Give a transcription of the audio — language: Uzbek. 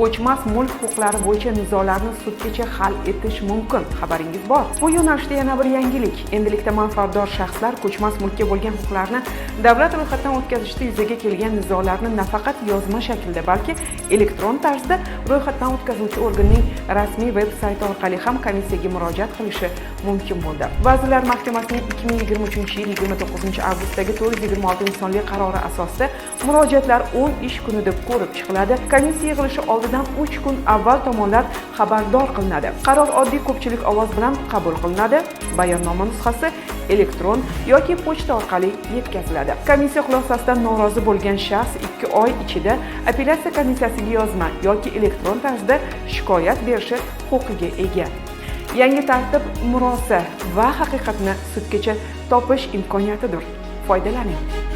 ko'chmas mulk huquqlari bo'yicha nizolarni sudgacha hal etish mumkin. Xabaringiz bor? Bu yo'nalishda yana bir yangilik. Endilikda manfaatdor shaxslar ko'chmas mulkka bo'lgan huquqlarni davlat ro'yxatdan o'tkazishda yuzaga kelgan nizolarni nafaqat yozma shaklda, balki elektron tarzda ro'yxatdan o'tkazuvchi organning rasmiy veb-sayti orqali ham komissiyaga murojaat qilishi mumkin bo'ldi. Vazirlar Mahkamasining 2023-yil 29-avgustdagi 426 sonli qarori asosida murojaatlar 10 ish kunida ko'rib chiqiladi. Komissiya yig'ilishi oldidan 3 kun avval tomonlar xabardor qilinadi. Qaror oddiy ko'pchilik ovoz bilan qabul qilinadi. Bayonnoma nusxasi elektron yoki pochta orqali yetkaziladi. Komissiya xulosasidan norozi bo'lgan shaxs 2 oy ichida apellyatsiya komissiyasiga yozma yoki elektron tarzda shikoyat berishi huquqiga ega. Yangi tartib murosa va haqiqatni sudgacha topish imkoniyatidir. Foydalaning.